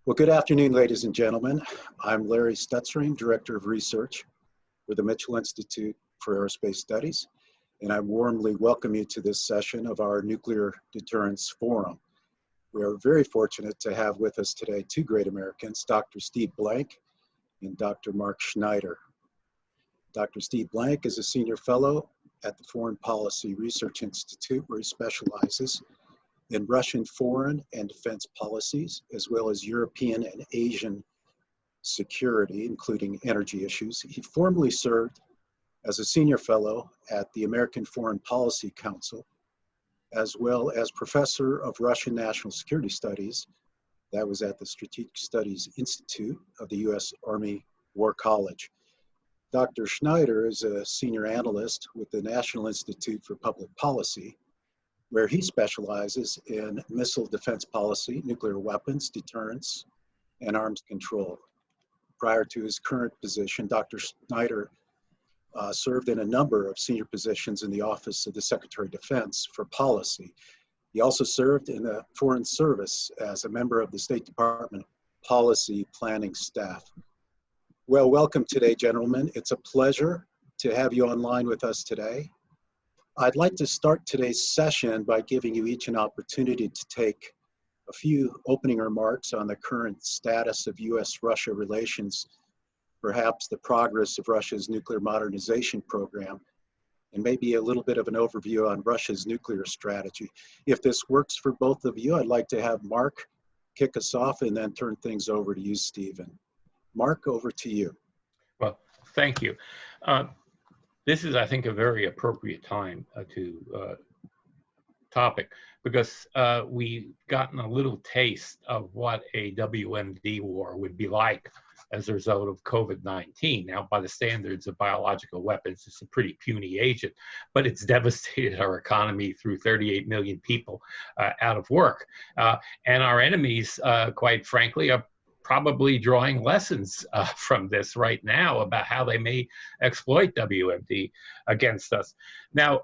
Well, good afternoon, ladies and gentlemen. I'm Larry Stutzring, Director of Research for the Mitchell Institute for Aerospace Studies, and I warmly welcome you to this session of our Nuclear Deterrence Forum. We are very fortunate to have with us today two great Americans, Dr. Steve Blank and Dr. Mark Schneider. Dr. Steve Blank is a Senior Fellow at the Foreign Policy Research Institute, where he specializes in Russian foreign and defense policies, as well as European and Asian security, including energy issues. He formerly served as a senior fellow at the American Foreign Policy Council, as well as professor of Russian National Security Studies. That was at the Strategic Studies Institute of the U.S. Army War College. Dr. Schneider is a senior analyst with the National Institute for Public Policy, where he specializes in missile defense policy, nuclear weapons, deterrence, and arms control. Prior to his current position, Dr. Schneider served in a number of senior positions in the Office of the Secretary of Defense for Policy. He also served in the Foreign Service as a member of the State Department Policy Planning Staff. Well, welcome today, gentlemen. It's a pleasure to have you online with us today. I'd like to start today's session by giving you each an opportunity to take a few opening remarks on the current status of U.S.-Russia relations, perhaps the progress of Russia's nuclear modernization program, and maybe a little bit of an overview on Russia's nuclear strategy. If this works for both of you, I'd like to have Mark kick us off and then turn things over to you, Stephen. Mark, over to you. Well, thank you. This is, I think, a very appropriate time to topic, because we've gotten a little taste of what a WMD war would be like as a result of COVID-19. Now, by the standards of biological weapons, it's a pretty puny agent, but it's devastated our economy through 38 million people out of work. And our enemies, quite frankly, are probably drawing lessons from this right now about how they may exploit WMD against us. Now,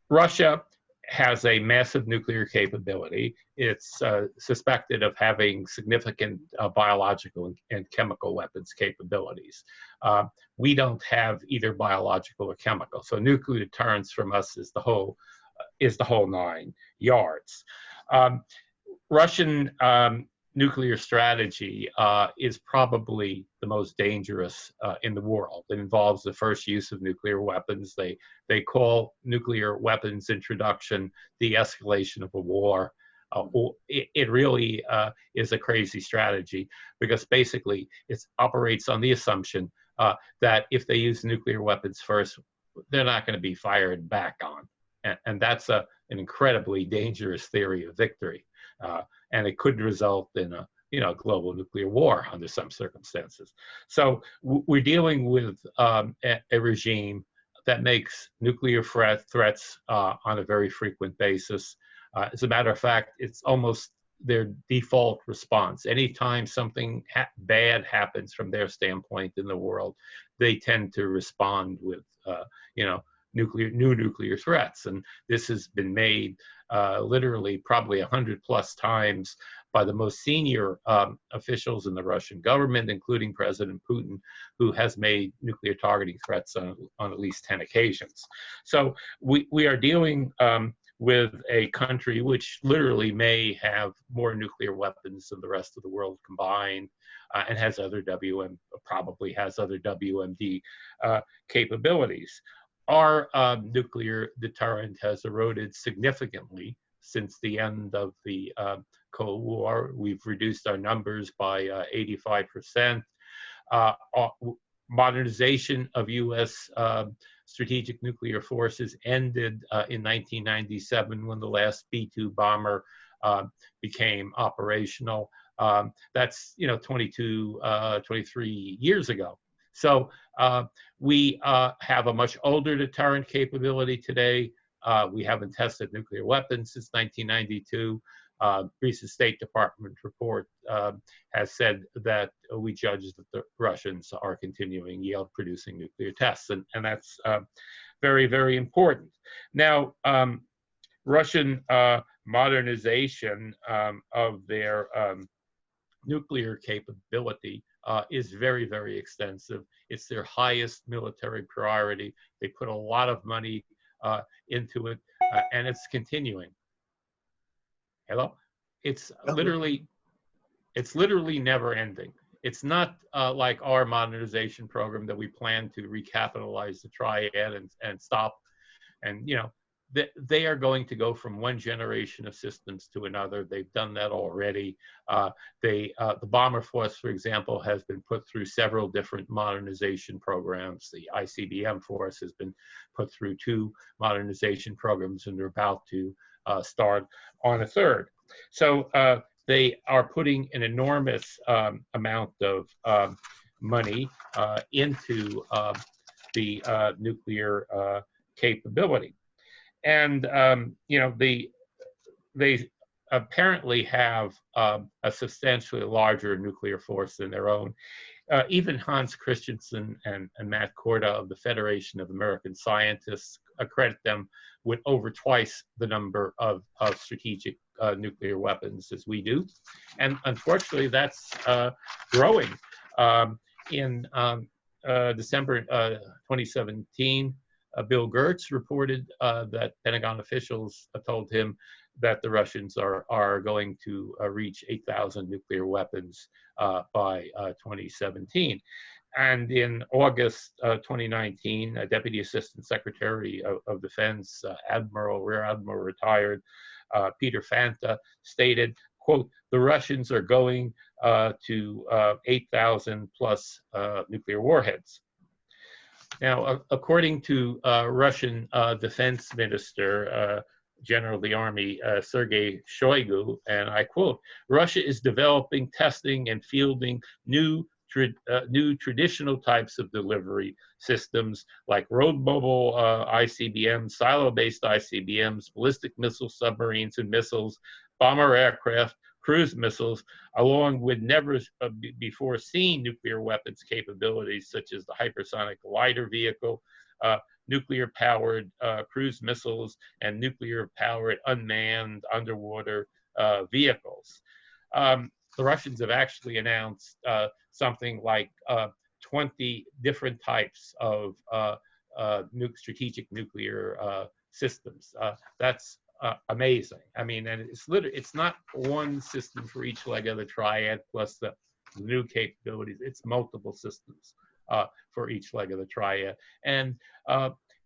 Russia has a massive nuclear capability. It's suspected of having significant biological and chemical weapons capabilities. We don't have either biological or chemical, so nuclear deterrence from us is the whole 9 yards. Russian nuclear strategy is probably the most dangerous in the world. It involves the first use of nuclear weapons. They call nuclear weapons introduction the escalation of a war. It really is a crazy strategy, because basically it operates on the assumption that if they use nuclear weapons first, they're not going to be fired back on. And that's an incredibly dangerous theory of victory. And it could result in a global nuclear war under some circumstances. So we're dealing with a regime that makes nuclear threats on a very frequent basis. As a matter of fact, it's almost their default response. Anytime something bad happens from their standpoint in the world, they tend to respond with new nuclear threats. And this has been made literally probably 100+ times by the most senior officials in the Russian government, including President Putin, who has made nuclear targeting threats on at least 10 occasions. So we are dealing with a country which literally may have more nuclear weapons than the rest of the world combined, and probably has other WMD capabilities. Our nuclear deterrent has eroded significantly since the end of the Cold War. We've reduced our numbers by 85%. Modernization of U.S. Strategic nuclear forces ended in 1997 when the last B-2 bomber became operational. That's 23 years ago. So we have a much older deterrent capability today. We haven't tested nuclear weapons since 1992. Recent State Department report has said that we judge that the Russians are continuing yield-producing nuclear tests, and that's very, very important. Now, Russian modernization of their nuclear capability is very, very extensive. It's their highest military priority. They put a lot of money into it, and it's continuing. Hello? It's literally never ending. It's not like our modernization program that we plan to recapitalize the triad and stop. And, you know, they are going to go from one generation of systems to another. They've done that already. The Bomber Force, for example, has been put through several different modernization programs. The ICBM Force has been put through 2 modernization programs, and they're about to start on a 3rd. So they are putting an enormous amount of money into the nuclear capability. And you know, they apparently have a substantially larger nuclear force than their own. Even Hans Christensen and Matt Korda of the Federation of American Scientists accredit them with over twice the number of strategic nuclear weapons as we do. And unfortunately, that's growing. In December 2017, Bill Gertz reported that Pentagon officials told him that the Russians are going to reach 8,000 nuclear weapons by 2017. And in August 2019, Deputy Assistant Secretary of Defense, Rear Admiral retired, Peter Fanta stated, quote, "The Russians are going to 8,000 plus nuclear warheads." Now, according to Russian Defense Minister, General of the Army, Sergei Shoigu, and I quote, "Russia is developing, testing, and fielding new traditional types of delivery systems like road mobile ICBMs, silo-based ICBMs, ballistic missile submarines and missiles, bomber aircraft, cruise missiles, along with never before seen nuclear weapons capabilities such as the hypersonic glider vehicle, nuclear-powered cruise missiles, and nuclear-powered unmanned underwater vehicles." The Russians have actually announced something like 20 different types of strategic nuclear systems. That's amazing. I mean, and it's not one system for each leg of the triad plus the new capabilities. It's multiple systems for each leg of the triad. And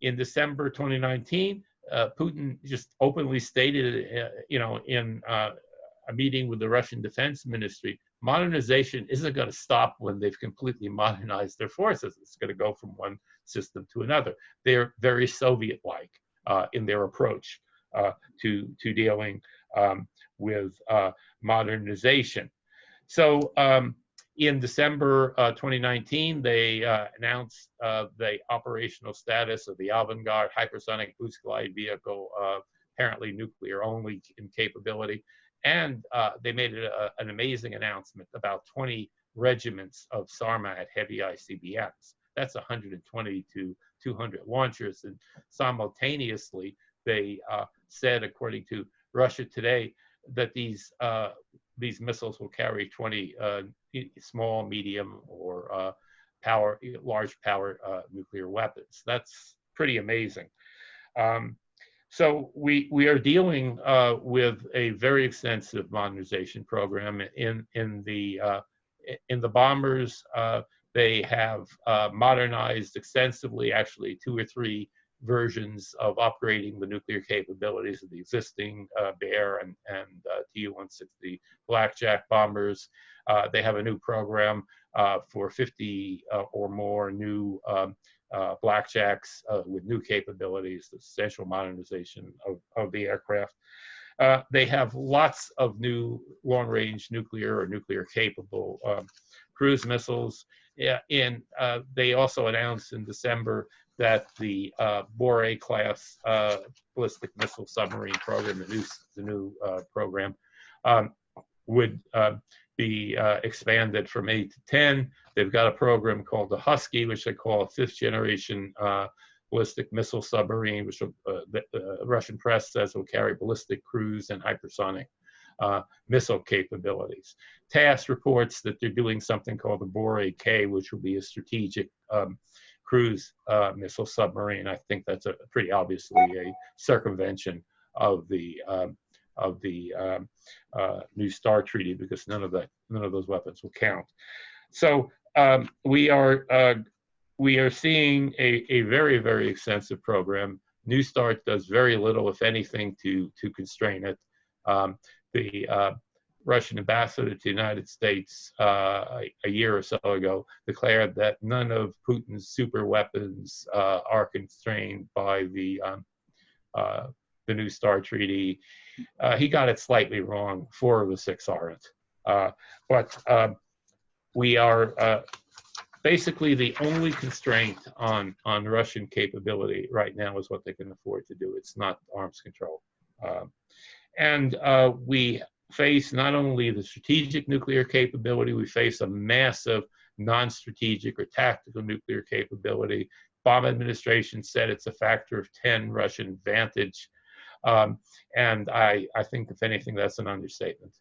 in December 2019, Putin just openly stated, you know, in a meeting with the Russian Defense Ministry, modernization isn't going to stop when they've completely modernized their forces. It's going to go from one system to another. They're very Soviet-like in their approach to dealing with modernization. So in December 2019, they announced the operational status of the Avangard hypersonic boost glide vehicle, apparently nuclear only in capability. And they made an amazing announcement about 20 regiments of Sarmat heavy ICBMs. That's 120 to 200 launchers. And simultaneously, they said, according to Russia Today, that these missiles will carry 20 small, medium, or large power nuclear weapons. That's pretty amazing. So we are dealing with a very extensive modernization program in the bombers. They have modernized extensively, actually 2 or 3 versions of upgrading the nuclear capabilities of the existing Bear and Tu-160 Blackjack bombers. They have a new program for 50 or more new Blackjacks with new capabilities, the substantial modernization of the aircraft. They have lots of new long-range nuclear or nuclear-capable cruise missiles. And they also announced in December that the Bore-class ballistic missile submarine program, the new program, would be expanded from 8 to 10. They've got a program called the Husky, which they call a 5th generation ballistic missile submarine, which the Russian press says will carry ballistic cruise and hypersonic missile capabilities. TASS reports that they're doing something called the Bore-K, which will be a strategic cruise missile submarine. I think that's a pretty obviously a circumvention of the New START treaty, because none of those weapons will count. So we are seeing a very, very extensive program. New START does very little, if anything, to constrain it. The Russian ambassador to the United States a year or so ago declared that none of Putin's super weapons are constrained by the New START treaty. He got it slightly wrong. 4 of the 6 aren't. But we are basically the only constraint on Russian capability right now is what they can afford to do. It's not arms control. And we face not only the strategic nuclear capability, we face a massive non-strategic or tactical nuclear capability. Obama administration said it's a factor of 10 Russian advantage. And I think, if anything, that's an understatement.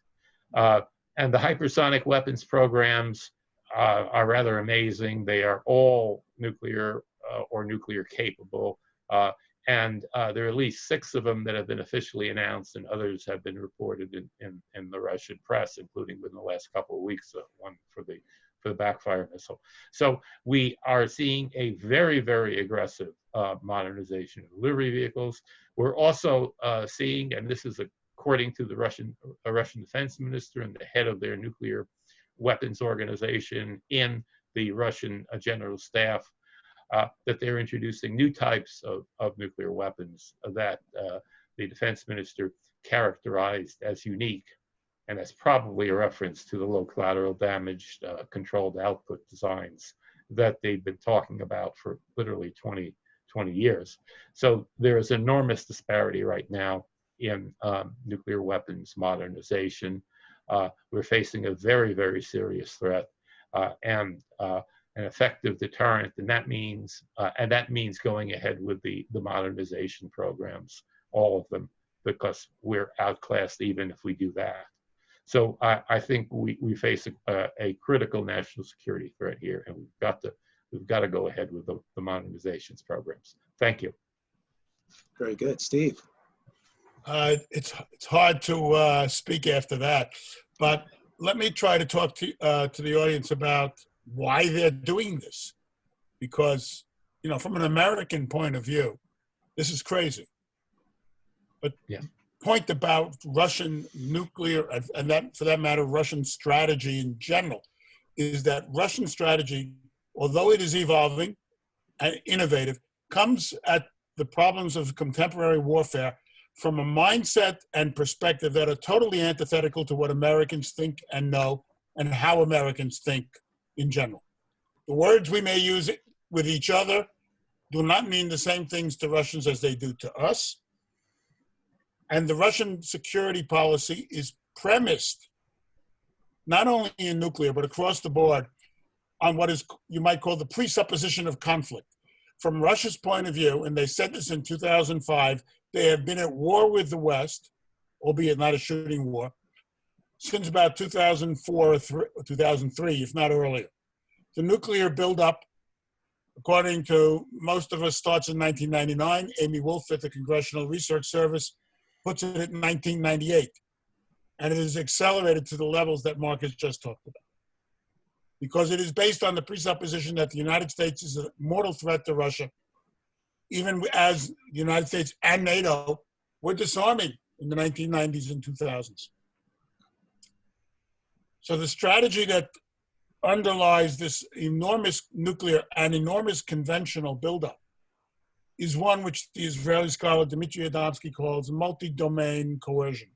And the hypersonic weapons programs are rather amazing. They are all nuclear or nuclear capable. And there are at least 6 of them that have been officially announced, and others have been reported in the Russian press, including within the last couple of weeks, one for the backfire missile. So we are seeing a very, very aggressive modernization of delivery vehicles. We're also seeing, and this is according to the Russian defense minister and the head of their nuclear weapons organization in the Russian general staff, that they're introducing new types of nuclear weapons that the defense minister characterized as unique. And that's probably a reference to the low collateral damage controlled output designs that they've been talking about for literally 20 years. So there is enormous disparity right now in nuclear weapons modernization. We're facing a very, very serious threat and an effective deterrent, and that means going ahead with the modernization programs, all of them, because we're outclassed even if we do that. So I think we face a critical national security threat here, and we've got to go ahead with the modernizations programs. Thank you. Very good, Steve. It's hard to speak after that, but let me try to talk to the audience about why they're doing this, because from an American point of view, this is crazy. But yeah. Point about Russian nuclear, and that, for that matter, Russian strategy in general, is that Russian strategy, although it is evolving and innovative, comes at the problems of contemporary warfare from a mindset and perspective that are totally antithetical to what Americans think and know and how Americans think in general. The words we may use with each other do not mean the same things to Russians as they do to us. And the Russian security policy is premised not only in nuclear, but across the board on what is, you might call, the presupposition of conflict. From Russia's point of view, and they said this in 2005, they have been at war with the West, albeit not a shooting war, since about 2004 or 2003, if not earlier. The nuclear buildup, according to most of us, starts in 1999. Amy Wolf at the Congressional Research Service puts it at 1998. And it is accelerated to the levels that Mark has just talked about. Because it is based on the presupposition that the United States is a mortal threat to Russia, even as the United States and NATO were disarming in the 1990s and 2000s. So the strategy that underlies this enormous nuclear and enormous conventional buildup is one which the Israeli scholar Dmitry Adamski calls multi-domain coercion.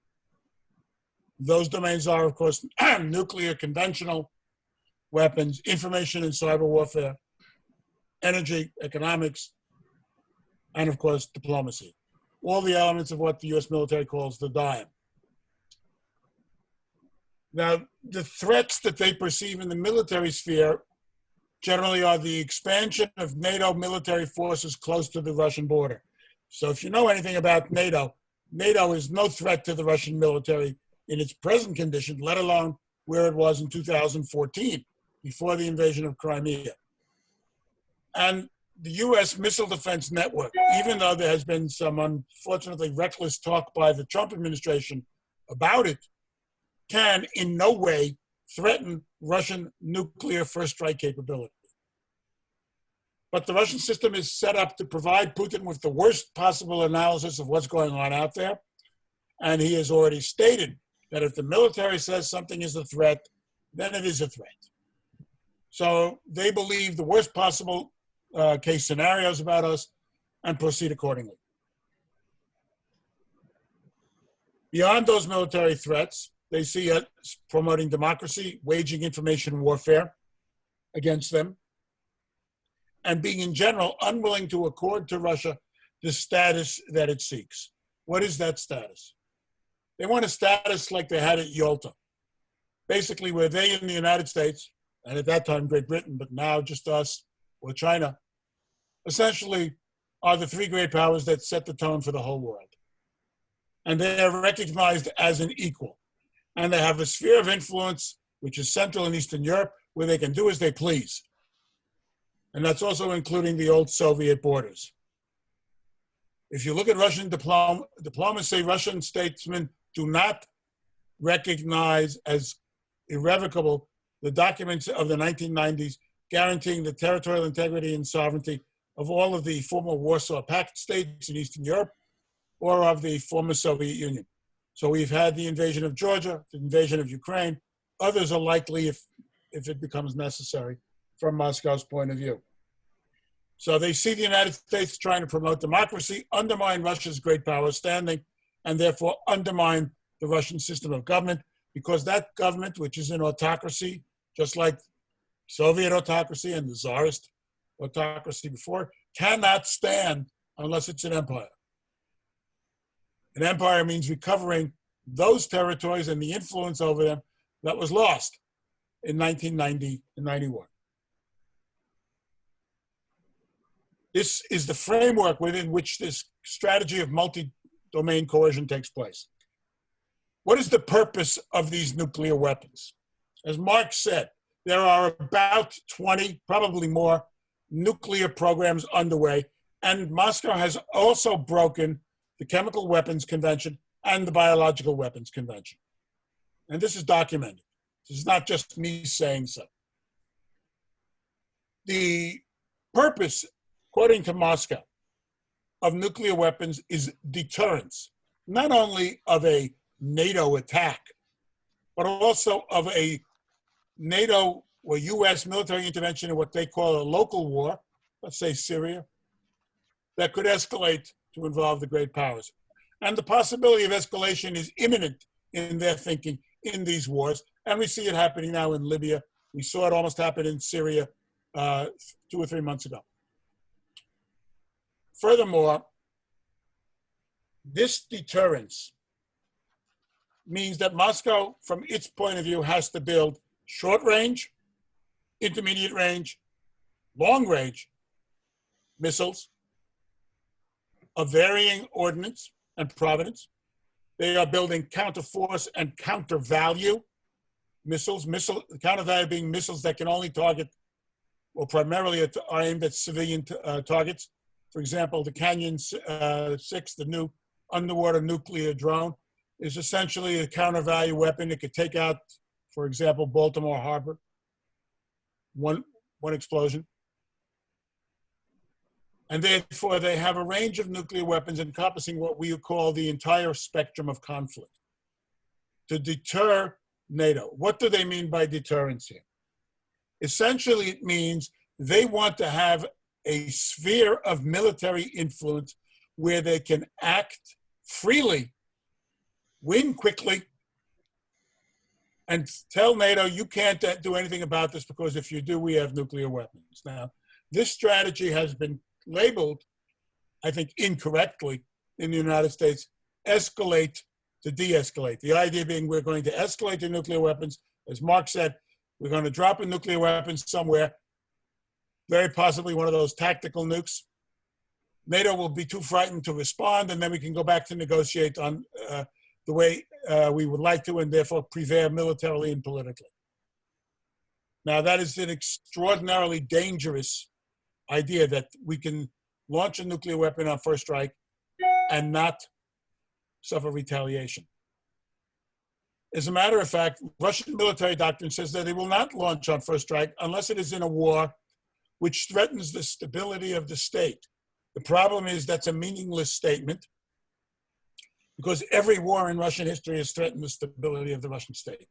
Those domains are, of course, nuclear, conventional weapons, information and cyber warfare, energy, economics, and, of course, diplomacy. All the elements of what the U.S. military calls the dime. Now, the threats that they perceive in the military sphere generally are the expansion of NATO military forces close to the Russian border. So if you know anything about NATO, NATO is no threat to the Russian military in its present condition, let alone where it was in 2014, before the invasion of Crimea. And the U.S. Missile Defense Network, even though there has been some unfortunately reckless talk by the Trump administration about it, can in no way threaten Russian nuclear first strike capability. But the Russian system is set up to provide Putin with the worst possible analysis of what's going on out there. And he has already stated that if the military says something is a threat, then it is a threat. So they believe the worst possible case scenarios about us and proceed accordingly. Beyond those military threats, they see us promoting democracy, waging information warfare against them, and being in general unwilling to accord to Russia the status that it seeks. What is that status? They want a status like they had at Yalta, basically where they in the United States, and at that time Great Britain, but now just us or China, essentially are the three great powers that set the tone for the whole world. And they are recognized as an equal. And they have a sphere of influence, which is Central and Eastern Europe, where they can do as they please. And that's also including the old Soviet borders. If you look at Russian diplomacy, Russian statesmen do not recognize as irrevocable the documents of the 1990s guaranteeing the territorial integrity and sovereignty of all of the former Warsaw Pact states in Eastern Europe or of the former Soviet Union. So we've had the invasion of Georgia, the invasion of Ukraine. Others are likely if it becomes necessary from Moscow's point of view. So they see the United States trying to promote democracy, undermine Russia's great power standing, and therefore undermine the Russian system of government, because that government, which is an autocracy, just like Soviet autocracy and the Tsarist autocracy before, cannot stand unless it's an empire. An empire means recovering those territories and the influence over them that was lost in 1990 and 91. This is the framework within which this strategy of multi-domain coercion takes place. What is the purpose of these nuclear weapons? As Mark said, there are about 20, probably more, nuclear programs underway, and Moscow has also broken the Chemical Weapons Convention and the Biological Weapons Convention. And this is documented. This is not just me saying so. The purpose, according to Moscow, of nuclear weapons is deterrence, not only of a NATO attack, but also of a NATO or US military intervention in what they call a local war, let's say Syria, that could escalate to involve the great powers. And the possibility of escalation is imminent in their thinking in these wars. And we see it happening now in Libya. We saw it almost happen in Syria 2 or 3 months ago. Furthermore, this deterrence means that Moscow, from its point of view, has to build short range, intermediate range, long range missiles of varying ordnance and provenance. They are building counter-force and counter-value missiles, counter-value being missiles that can only target, or primarily are aimed at civilian targets. For example, the Canyon 6, the new underwater nuclear drone, is essentially a counter-value weapon. It could take out, for example, Baltimore Harbor, one explosion. And therefore, they have a range of nuclear weapons encompassing what we call the entire spectrum of conflict to deter NATO. What do they mean by deterrence here? Essentially, it means they want to have a sphere of military influence where they can act freely, win quickly, and tell NATO, you can't do anything about this because if you do, we have nuclear weapons. Now, this strategy has been labeled, I think incorrectly, in the United States, escalate to de-escalate. The idea being we're going to escalate the nuclear weapons. As Mark said, we're going to drop a nuclear weapon somewhere, very possibly one of those tactical nukes. NATO will be too frightened to respond, and then we can go back to negotiate on the way we would like to, and therefore prevail militarily and politically. Now, that is an extraordinarily dangerous idea, that we can launch a nuclear weapon on first strike and not suffer retaliation. As a matter of fact, Russian military doctrine says that they will not launch on first strike unless it is in a war which threatens the stability of the state. The problem is that's a meaningless statement, because every war in Russian history has threatened the stability of the Russian state.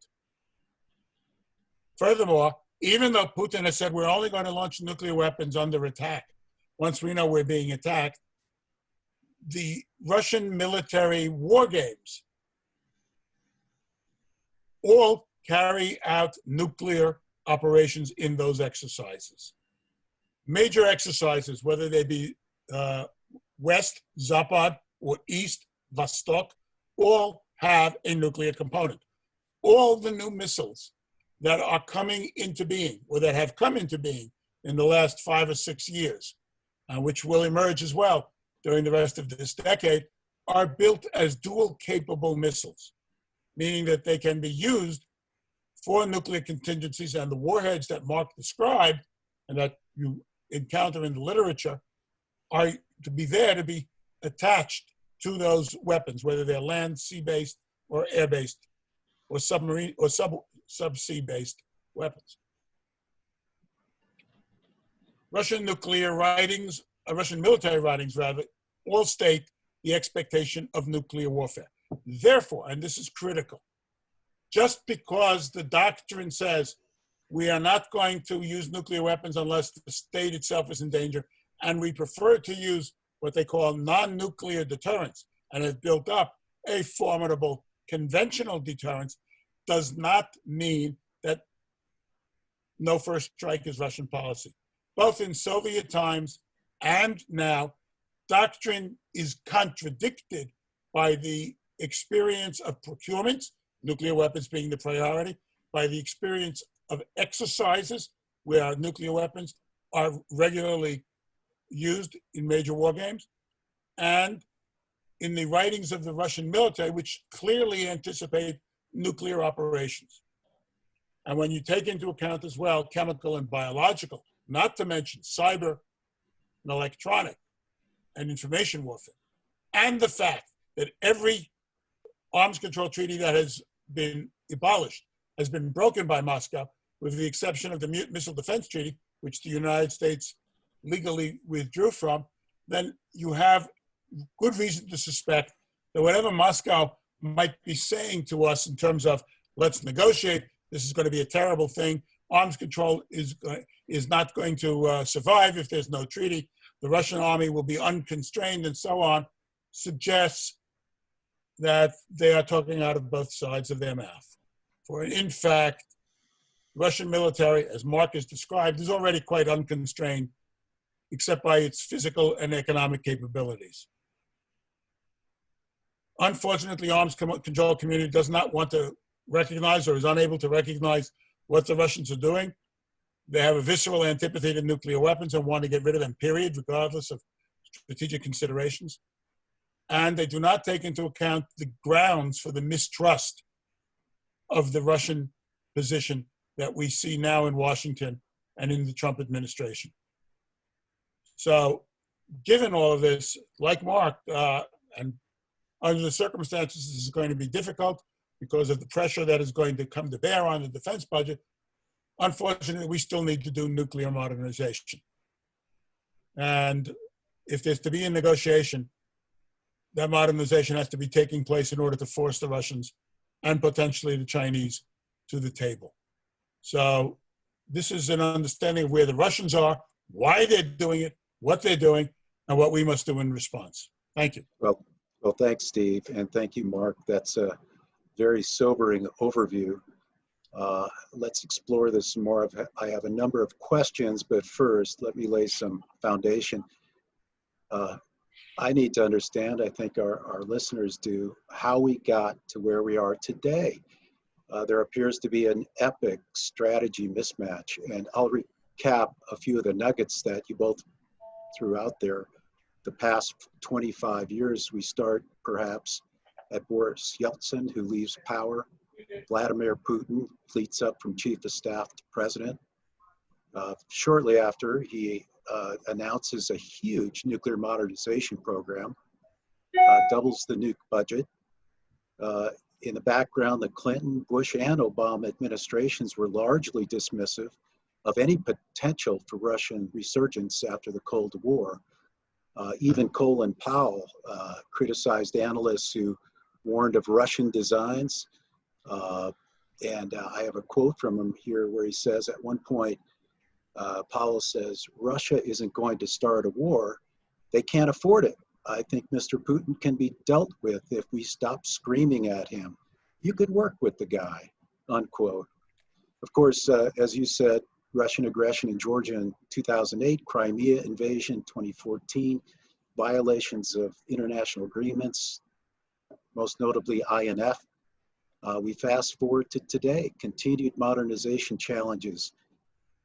Furthermore, even though Putin has said we're only going to launch nuclear weapons under attack, once we know we're being attacked, the Russian military war games all carry out nuclear operations in those exercises. Major exercises, whether they be West, Zapad, or East, Vostok, all have a nuclear component. All the new missiles that are coming into being, or that have come into being in the last 5 or 6 years, which will emerge as well during the rest of this decade, are built as dual capable missiles, meaning that they can be used for nuclear contingencies, and the warheads that Mark described and that you encounter in the literature are to be there to be attached to those weapons, whether they're land, sea-based, or air-based, or submarine or subsea-based weapons. Russian military writings rather, all state the expectation of nuclear warfare. Therefore, and this is critical, just because the doctrine says we are not going to use nuclear weapons unless the state itself is in danger, and we prefer to use what they call non-nuclear deterrence, and have built up a formidable conventional deterrence, does not mean that no first strike is Russian policy. Both in Soviet times and now, doctrine is contradicted by the experience of procurements, nuclear weapons being the priority, by the experience of exercises where nuclear weapons are regularly used in major war games, and in the writings of the Russian military, which clearly anticipate nuclear operations. And when you take into account as well chemical and biological, not to mention cyber and electronic and information warfare, and the fact that every arms control treaty that has been abolished has been broken by Moscow, with the exception of the Missile Defense Treaty, which the United States legally withdrew from, then you have good reason to suspect that whatever Moscow might be saying to us in terms of let's negotiate, this is going to be a terrible thing, arms control is not going to survive if there's no treaty, the Russian army will be unconstrained and so on, suggests that they are talking out of both sides of their mouth. For in fact, Russian military, as Mark has described, is already quite unconstrained, except by its physical and economic capabilities. Unfortunately, arms control community does not want to recognize, or is unable to recognize, what the Russians are doing. They have a visceral antipathy to nuclear weapons and want to get rid of them, period, regardless of strategic considerations. And they do not take into account the grounds for the mistrust of the Russian position that we see now in Washington and in the Trump administration. So given all of this, like Mark, and under the circumstances, this is going to be difficult because of the pressure that is going to come to bear on the defense budget. Unfortunately, we still need to do nuclear modernization. And if there's to be a negotiation, that modernization has to be taking place in order to force the Russians and potentially the Chinese to the table. So this is an understanding of where the Russians are, why they're doing it, what they're doing, and what we must do in response. Thank you. Well, thanks, Steve, and thank you, Mark. That's a very sobering overview. Let's explore this some more. I have a number of questions, but first, let me lay some foundation. I need to understand, I think our listeners do, how we got to where we are today. There appears to be an epic strategy mismatch, and I'll recap a few of the nuggets that you both threw out there. The past 25 years, we start perhaps at Boris Yeltsin, who leaves power. Vladimir Putin fleets up from chief of staff to president. Shortly after, he announces a huge nuclear modernization program, doubles the nuke budget. In the background, the Clinton, Bush, and Obama administrations were largely dismissive of any potential for Russian resurgence after the Cold War. Even Colin Powell criticized analysts who warned of Russian designs. And I have a quote from him here where he says, at one point, Powell says, "Russia isn't going to start a war. They can't afford it. I think Mr. Putin can be dealt with if we stop screaming at him. You could work with the guy," unquote. Of course, as you said, Russian aggression in Georgia in 2008, Crimea invasion 2014, violations of international agreements, most notably INF. We fast forward to today, continued modernization challenges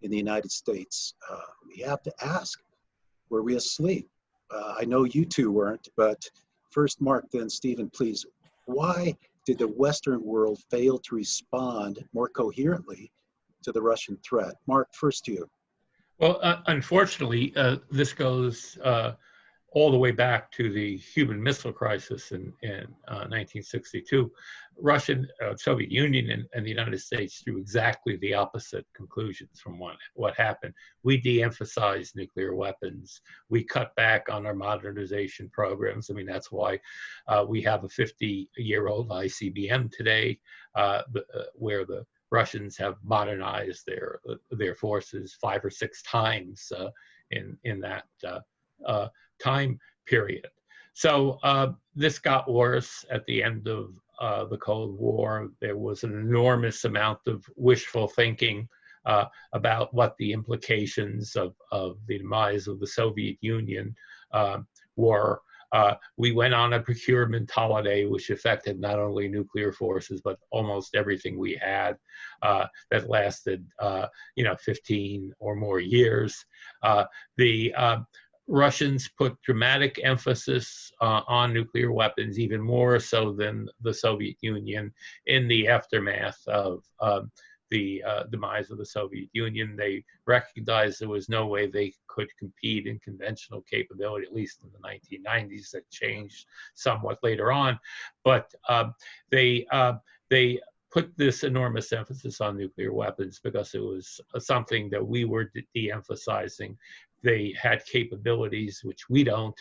in the United States. We have to ask, were we asleep? I know you two weren't, but first Mark, then Stephen, please. Why did the Western world fail to respond more coherently to the Russian threat? Mark, first to you. Well, unfortunately, this goes all the way back to the Cuban Missile Crisis in 1962. Soviet Union and the United States drew exactly the opposite conclusions from what happened. We de-emphasized nuclear weapons. We cut back on our modernization programs. I mean, that's why we have a 50-year-old ICBM today, where the Russians have modernized their forces 5 or 6 times in that time period. So this got worse at the end of the Cold War. There was an enormous amount of wishful thinking about what the implications of the demise of the Soviet Union were. We went on a procurement holiday, which affected not only nuclear forces, but almost everything we had, that lasted 15 or more years. The Russians put dramatic emphasis on nuclear weapons, even more so than the Soviet Union, in the aftermath of the demise of the Soviet Union. They recognized there was no way they could compete in conventional capability, at least in the 1990s. That changed somewhat later on, but they put this enormous emphasis on nuclear weapons because it was something that we were de-emphasizing. They had capabilities which we don't.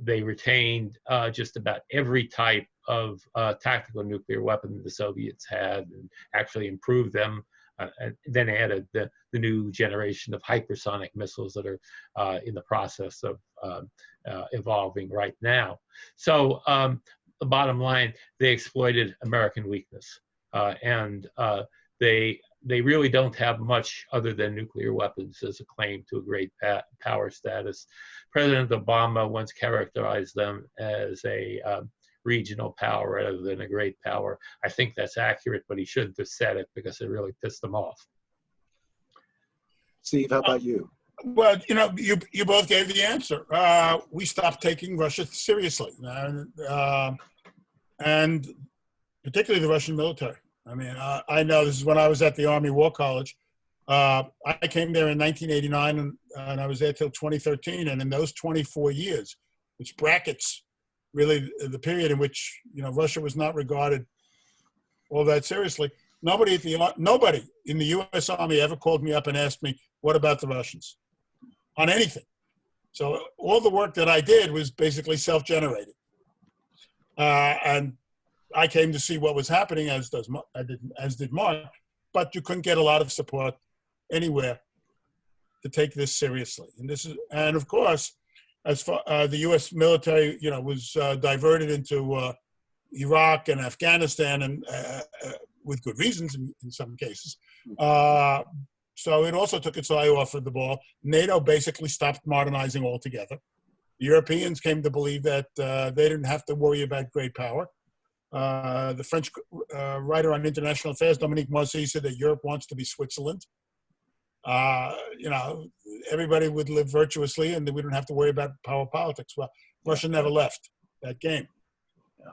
They retained just about every type of tactical nuclear weapon the Soviets had, and actually improved them, and then added the new generation of hypersonic missiles that are in the process of evolving right now. So the bottom line, they exploited American weakness, and they really don't have much other than nuclear weapons as a claim to a great power status. President Obama once characterized them as a regional power rather than a great power. I think that's accurate, but he shouldn't have said it because it really pissed them off. Steve, how about you? Well, you both gave the answer. We stopped taking Russia seriously, and particularly the Russian military. I mean, I know this is when I was at the Army War College. I came there in 1989, and I was there till 2013. And in those 24 years, which brackets really the period in which Russia was not regarded all that seriously, nobody in the U.S. Army ever called me up and asked me, "What about the Russians?" on anything. So all the work that I did was basically self-generated, and I came to see what was happening, as did Mark, but you couldn't get a lot of support anywhere to take this seriously. And of course, as far the U.S. military, was diverted into Iraq and Afghanistan, and with good reasons in some cases. So it also took its eye off of the ball. NATO basically stopped modernizing altogether. The Europeans came to believe that they didn't have to worry about great power. The French writer on international affairs, Dominique Moissy, said that Europe wants to be Switzerland. Everybody would live virtuously and we don't have to worry about power politics. Well, Russia never left that game.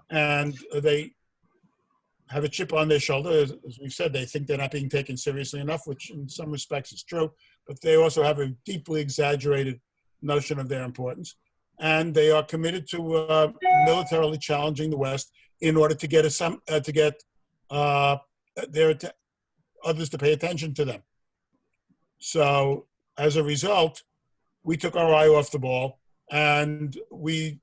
And they have a chip on their shoulder. As we said, they think they're not being taken seriously enough, which in some respects is true, but they also have a deeply exaggerated notion of their importance. And they are committed to militarily challenging the West in order to get others to pay attention to them. So as a result, we took our eye off the ball and we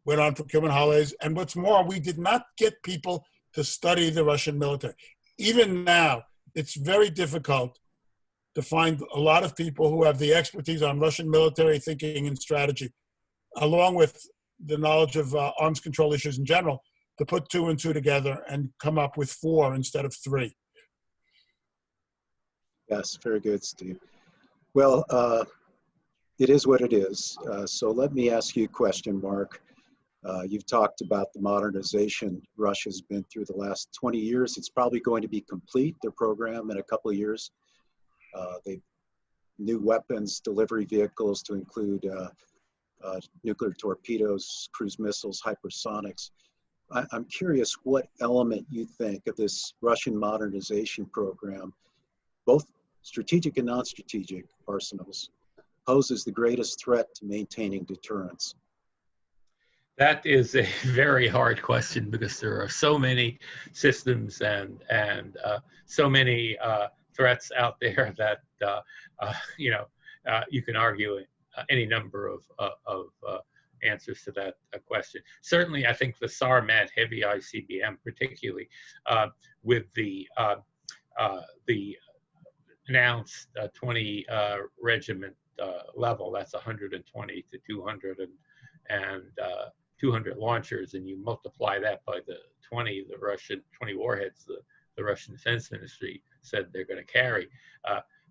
went on procurement holidays. And what's more, we did not get people to study the Russian military. Even now, it's very difficult to find a lot of people who have the expertise on Russian military thinking and strategy, along with the knowledge of arms control issues in general, to put 2 and 2 together and come up with 4 instead of 3. Yes, very good, Steve. Well, it is what it is. So let me ask you a question, Mark. You've talked about the modernization Russia's been through the last 20 years. It's probably going to be complete, their program, in a couple of years. They've new weapons, delivery vehicles to include nuclear torpedoes, cruise missiles, hypersonics. I'm curious what element you think of this Russian modernization program, both strategic and non-strategic arsenals, poses the greatest threat to maintaining deterrence. That is a very hard question because there are so many systems and so many threats out there that you can argue any number of answers to that question. Certainly, I think the SAR-MAT heavy ICBM, particularly with the announced 20 regiment level, that's 120 to 200 and 200 launchers, and you multiply that by the 20 warheads the Russian Defense Ministry said they're going to carry.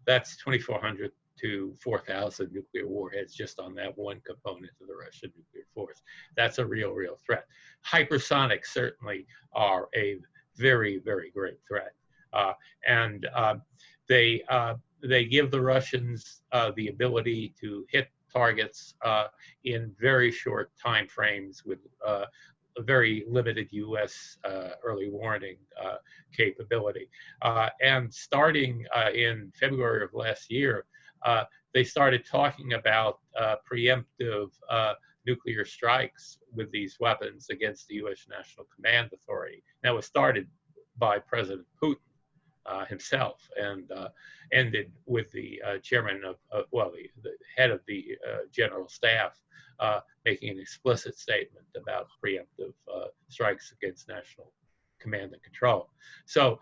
That's 2,400 to 4,000 nuclear warheads just on that one component of the Russian nuclear force. That's a real threat. Hypersonics certainly are a very, very great threat. They give the Russians the ability to hit targets in very short time frames with a very limited U.S. early warning capability. And starting in February of last year, they started talking about preemptive nuclear strikes with these weapons against the U.S. National Command Authority. Now, it was started by President Putin himself and ended with the chairman the head of the general staff making an explicit statement about preemptive strikes against national command and control. So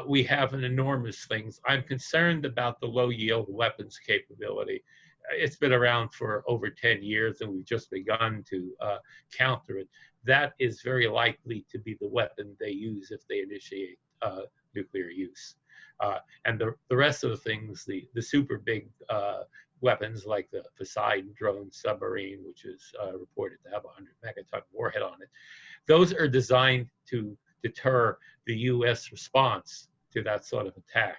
we have an enormous things. I'm concerned about the low yield weapons capability. It's been around for over 10 years and we've just begun to counter it. That is very likely to be the weapon they use if they initiate nuclear use. And the rest of the things, the super big weapons like the Poseidon drone submarine, which is reported to have a 100 megaton warhead on it, those are designed to deter the U.S. response to that sort of attack.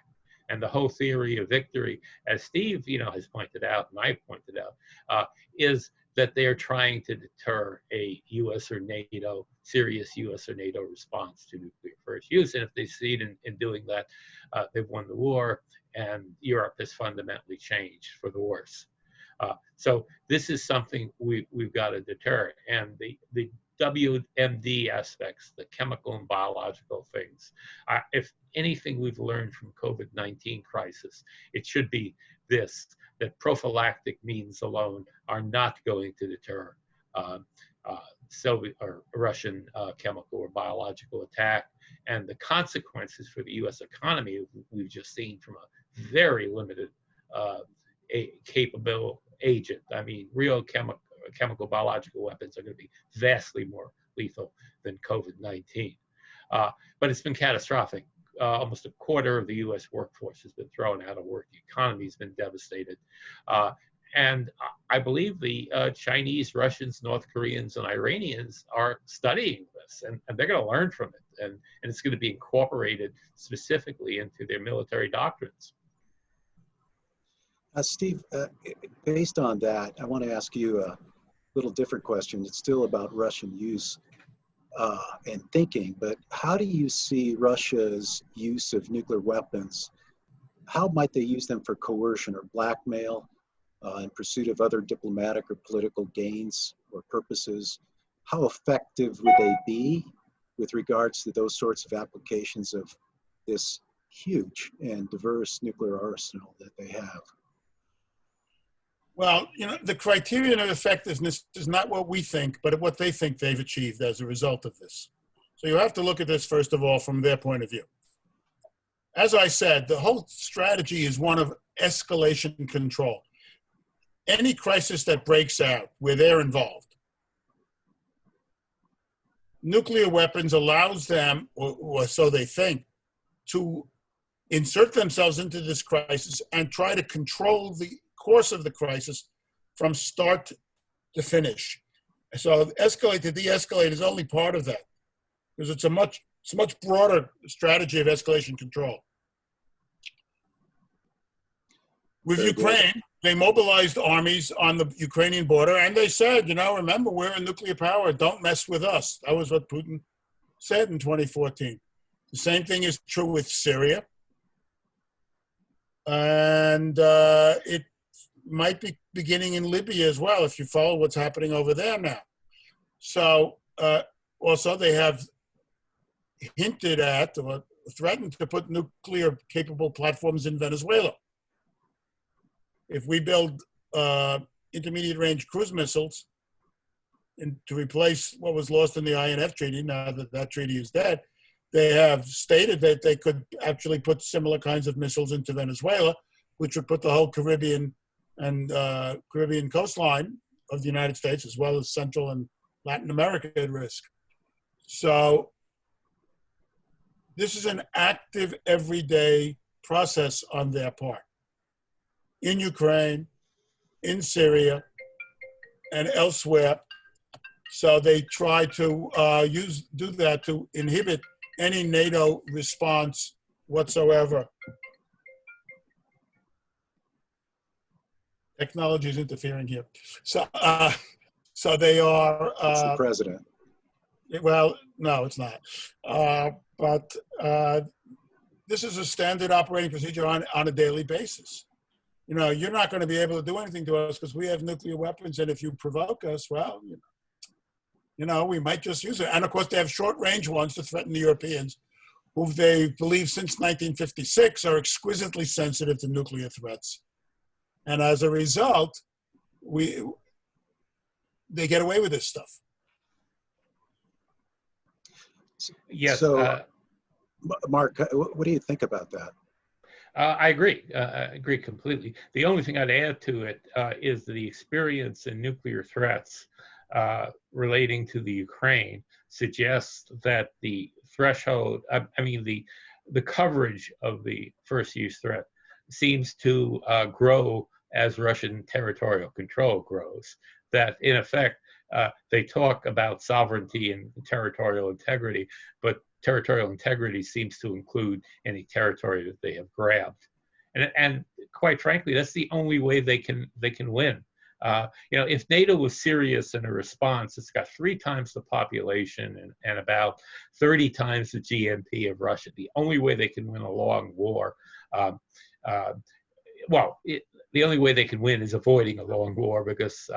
And the whole theory of victory, as Steve has pointed out, and I pointed out, is that they are trying to deter a U.S. or NATO, serious U.S. or NATO response to nuclear first use. And if they succeed in doing that, they've won the war, and Europe has fundamentally changed for the worse. So this is something we've got to deter. And the WMD aspects, the chemical and biological things, if anything we've learned from COVID-19 crisis, it should be this, that prophylactic means alone are not going to deter Soviet or Russian chemical or biological attack. And the consequences for the U.S. economy we've just seen from a very limited capable agent. I mean, real chemical biological weapons are going to be vastly more lethal than COVID-19. But it's been catastrophic. Almost a quarter of the U.S. workforce has been thrown out of work. The economy has been devastated. And I believe the Chinese, Russians, North Koreans, and Iranians are studying this, and they're going to learn from it. And it's going to be incorporated specifically into their military doctrines. Steve, based on that, I want to ask you a little different question. It's still about Russian use. and thinking, but how do you see Russia's use of nuclear weapons? How might they use them for coercion or blackmail in pursuit of other diplomatic or political gains or purposes? How effective would they be with regards to those sorts of applications of this huge and diverse nuclear arsenal that they have? Well, the criterion of effectiveness is not what we think, but what they think they've achieved as a result of this. So you have to look at this, first of all, from their point of view. As I said, the whole strategy is one of escalation control. Any crisis that breaks out where they're involved, nuclear weapons allows them, or so they think, to insert themselves into this crisis and try to control the course of the crisis from start to finish. So escalate to de-escalate is only part of that, because it's a much broader strategy of escalation control. With Ukraine, they mobilized armies on the Ukrainian border, and they said, remember, we're a nuclear power. Don't mess with us. That was what Putin said in 2014. The same thing is true with Syria. And it might be beginning in Libya as well, if you follow what's happening over there now. So also they have hinted at or threatened to put nuclear-capable platforms in Venezuela. If we build intermediate-range cruise missiles to replace what was lost in the INF Treaty, now that that treaty is dead, they have stated that they could actually put similar kinds of missiles into Venezuela, which would put the whole Caribbean coastline of the United States, as well as Central and Latin America, at risk. So this is an active, everyday process on their part. In Ukraine, in Syria, and elsewhere. So they try to do that to inhibit any NATO response whatsoever. Technology is interfering here. So they are... it's the president. Well, no, it's not. But this is a standard operating procedure on a daily basis. You're not going to be able to do anything to us because we have nuclear weapons, and if you provoke us, well, we might just use it. And of course, they have short-range ones to threaten the Europeans, who they believe since 1956 are exquisitely sensitive to nuclear threats. And as a result, they get away with this stuff. Yes. So, Mark, what do you think about that? I agree. I agree completely. The only thing I'd add to it is the experience in nuclear threats relating to the Ukraine suggests that the threshold, the coverage of the first use threat seems to grow as Russian territorial control grows. That in effect, they talk about sovereignty and territorial integrity, but territorial integrity seems to include any territory that they have grabbed. And quite frankly, that's the only way they can win. If NATO was serious in a response, it's got 3 times the population and about 30 times the GNP of Russia. The only way they can win a long war, the only way they can win is avoiding a long war, because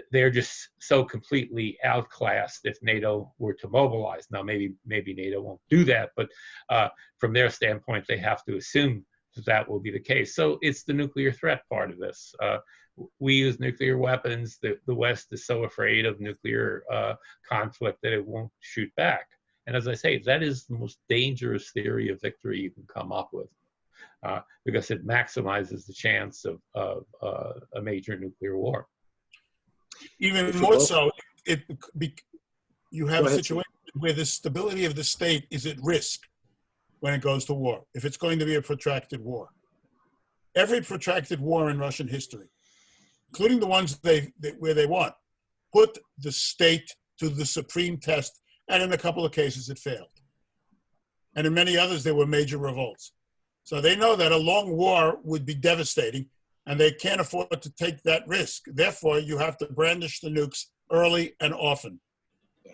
they're just so completely outclassed if NATO were to mobilize. Now, maybe NATO won't do that, but from their standpoint, they have to assume that will be the case. So it's the nuclear threat part of this. We use nuclear weapons. The West is so afraid of nuclear conflict that it won't shoot back. And as I say, that is the most dangerous theory of victory you can come up with, because it maximizes the chance of a major nuclear war. Even more so, you have a situation where the stability of the state is at risk when it goes to war, if it's going to be a protracted war. Every protracted war in Russian history, including the ones where they won, put the state to the supreme test, and in a couple of cases it failed. And in many others there were major revolts. So they know that a long war would be devastating, and they can't afford to take that risk. Therefore, you have to brandish the nukes early and often. Yeah.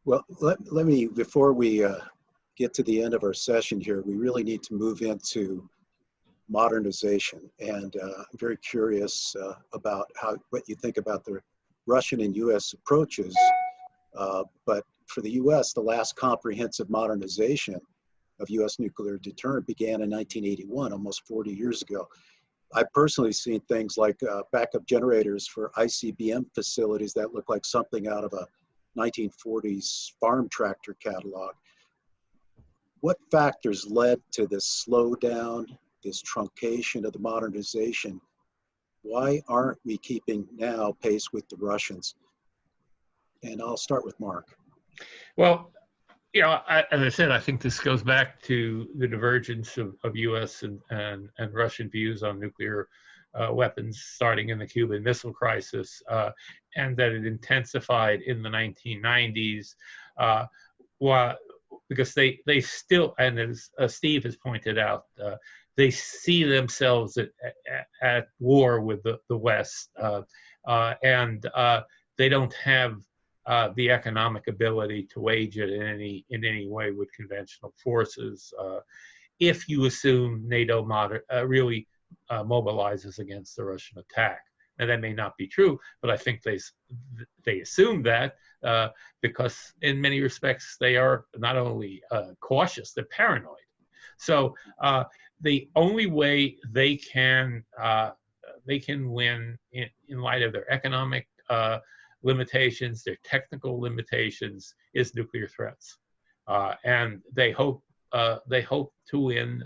Well, let me, before we get to the end of our session here, we really need to move into modernization. And I'm very curious about what you think about the Russian and US approaches. But for the US, the last comprehensive modernization of US nuclear deterrent began in 1981, almost 40 years ago. I've personally seen things like backup generators for ICBM facilities that look like something out of a 1940s farm tractor catalog. What factors led to this slowdown, this truncation of the modernization? Why aren't we keeping now pace with the Russians? And I'll start with Mark. Well, you know, as I said, I think this goes back to the divergence of US and Russian views on nuclear weapons starting in the Cuban Missile Crisis, and that it intensified in the 1990s, because they still, and as Steve has pointed out, they see themselves at war with the West, and they don't have the economic ability to wage it in any way with conventional forces. If you assume NATO really mobilizes against the Russian attack, and that may not be true, but I think they assume that because in many respects they are not only cautious, they're paranoid. So the only way they can win in light of their economic limitations, their technical limitations, is nuclear threats, and they hope to win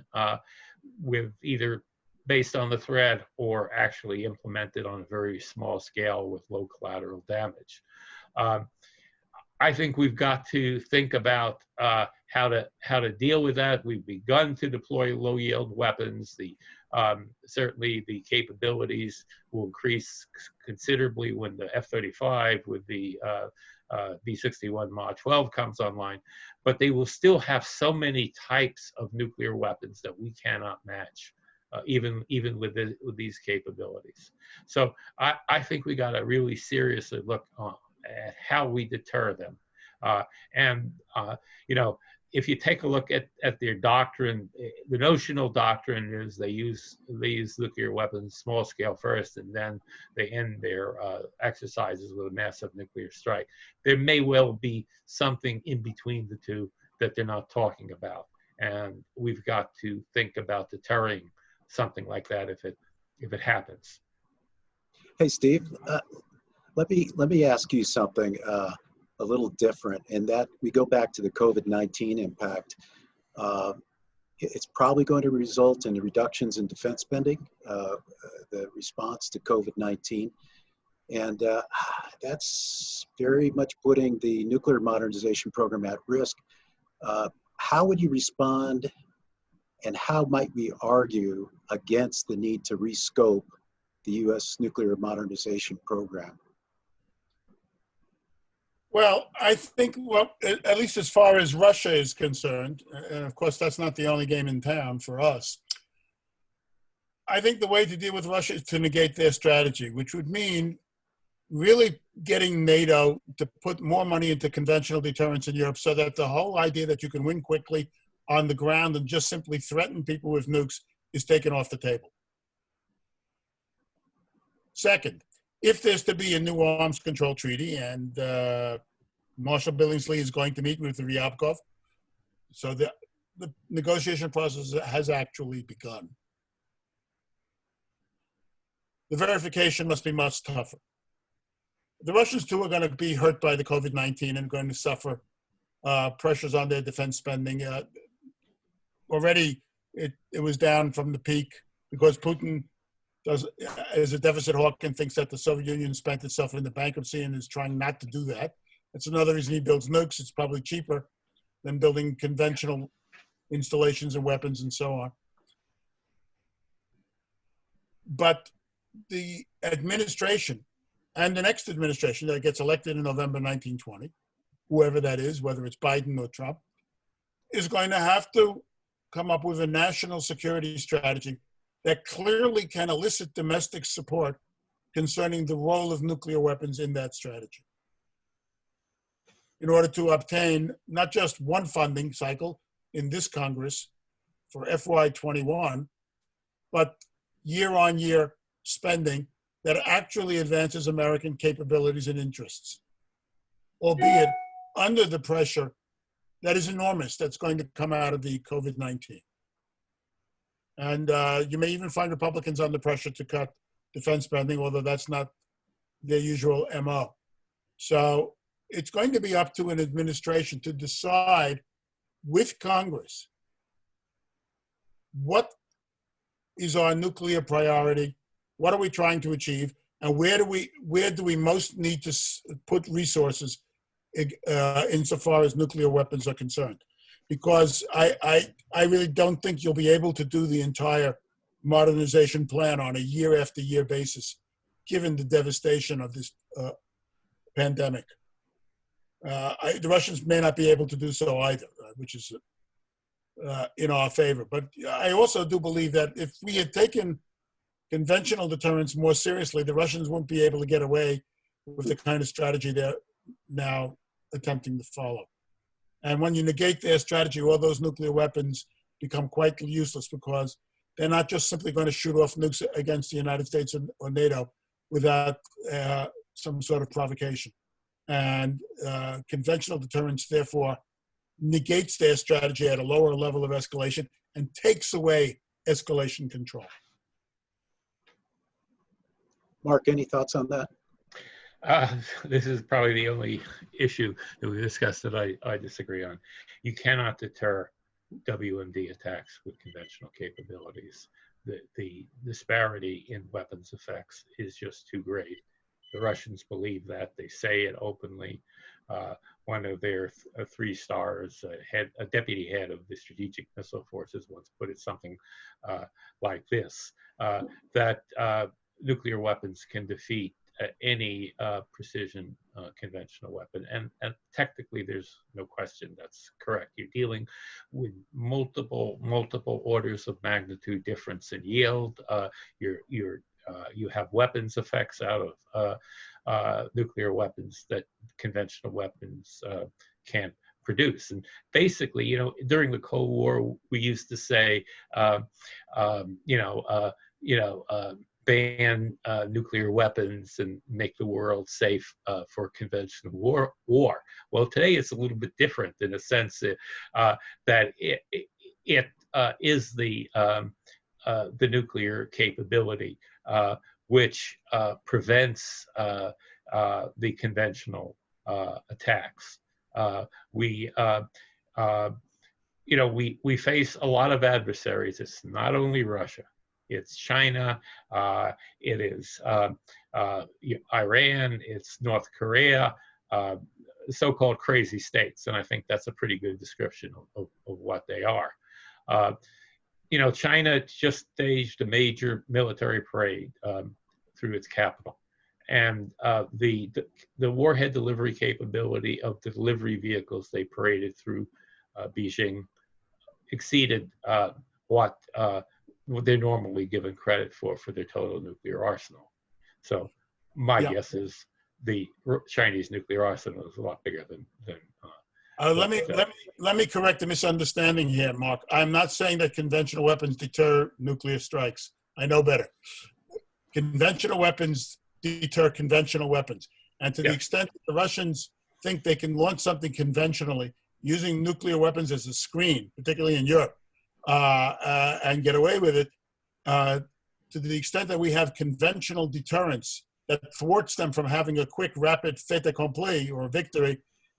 with either based on the threat or actually implemented on a very small scale with low collateral damage. I think we've got to think about how to deal with that. We've begun to deploy low yield weapons. Certainly the capabilities will increase considerably when the F-35 with the B-61 Mod 12 comes online, but they will still have so many types of nuclear weapons that we cannot match, even with these capabilities. So I think we got to really seriously look at how we deter them. You know, if you take a look at their doctrine, the notional doctrine is they use nuclear weapons small scale first, and then they end their exercises with a massive nuclear strike. There may well be something in between the two that they're not talking about, and we've got to think about deterring something like that if it happens. Hey, Steve, let me ask you something a little different, in that we go back to the COVID-19 impact. It's probably going to result in reductions in defense spending, the response to COVID-19. And that's very much putting the nuclear modernization program at risk. How would you respond, and how might we argue against the need to rescope the U.S. nuclear modernization program? Well, I think, at least as far as Russia is concerned, and of course that's not the only game in town for us, I think the way to deal with Russia is to negate their strategy, which would mean really getting NATO to put more money into conventional deterrence in Europe, so that the whole idea that you can win quickly on the ground and just simply threaten people with nukes is taken off the table. Second, if there's to be a new arms control treaty, and Marshal Billingsley is going to meet with Ryabkov, so the negotiation process has actually begun. The verification must be much tougher. The Russians too are going to be hurt by the COVID-19 and going to suffer pressures on their defense spending. Already it was down from the peak because Putin is a deficit hawk and thinks that the Soviet Union spent itself into bankruptcy and is trying not to do that. That's another reason he builds nukes. It's probably cheaper than building conventional installations and weapons and so on. But the administration and the next administration that gets elected in November 1920, whoever that is, whether it's Biden or Trump, is going to have to come up with a national security strategy that clearly can elicit domestic support concerning the role of nuclear weapons in that strategy. in order to obtain not just one funding cycle in this Congress for FY21, but year-on-year spending that actually advances American capabilities and interests, albeit under the pressure that is enormous that's going to come out of the COVID-19. And you may even find Republicans under pressure to cut defense spending, although that's not their usual MO. So it's going to be up to an administration to decide with Congress what is our nuclear priority, what are we trying to achieve, and where do we most need to put resources insofar as nuclear weapons are concerned. Because I really don't think you'll be able to do the entire modernization plan on a year after year basis, given the devastation of this pandemic. The Russians may not be able to do so either, which is in our favor. But I also do believe that if we had taken conventional deterrence more seriously, the Russians wouldn't be able to get away with the kind of strategy they're now attempting to follow. And when you negate their strategy, all those nuclear weapons become quite useless, because they're not just simply going to shoot off nukes against the United States or NATO without some sort of provocation. And conventional deterrence, therefore, negates their strategy at a lower level of escalation and takes away escalation control. Mark, any thoughts on that? This is probably the only issue that we discussed that I disagree on. You cannot deter WMD attacks with conventional capabilities. The disparity in weapons effects is just too great. The Russians believe that. They say it openly. One of their 3 stars, a deputy head of the Strategic Missile Forces, once put it something like this, that nuclear weapons can defeat any precision conventional weapon. And technically, there's no question that's correct. You're dealing with multiple orders of magnitude difference in yield. You have weapons effects out of nuclear weapons that conventional weapons can't produce. And basically, during the Cold War, we used to say, ban nuclear weapons and make the world safe for conventional war. Well, today it's a little bit different in a sense that it is the nuclear capability which prevents the conventional attacks. We face a lot of adversaries. It's not only Russia. It's China, it is Iran, it's North Korea, so-called crazy states. And I think that's a pretty good description of what they are. China just staged a major military parade through its capital. And the warhead delivery capability of the delivery vehicles they paraded through Beijing exceeded what they're normally given credit for their total nuclear arsenal. So my guess is the Chinese nuclear arsenal is a lot bigger than let me correct the misunderstanding here, Mark. I'm not saying that conventional weapons deter nuclear strikes. I know better. Conventional weapons deter conventional weapons. And to the extent that the Russians think they can launch something conventionally using nuclear weapons as a screen, particularly in Europe, and get away with it, to the extent that we have conventional deterrence that thwarts them from having a quick, rapid fait accompli or victory,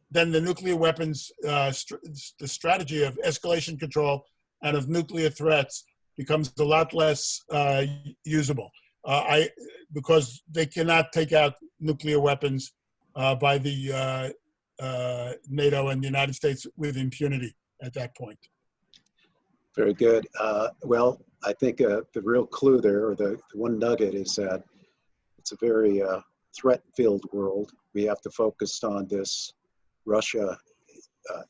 then the nuclear weapons, the strategy of escalation control and of nuclear threats becomes a lot less usable. Because they cannot take out nuclear weapons by the NATO and the United States with impunity at that point. Very good. Well, I think the real clue there, or the one nugget, is that it's a very threat-filled world. We have to focus on this Russia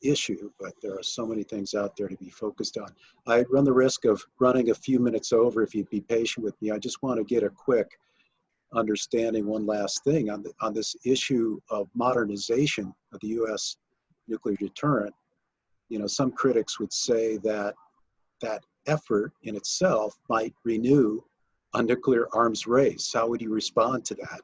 issue, but there are so many things out there to be focused on. I run the risk of running a few minutes over. If you'd be patient with me, I just want to get a quick understanding, one last thing on this issue of modernization of the U.S. nuclear deterrent, you know, some critics would say that that effort in itself might renew a nuclear arms race. How would you respond to that?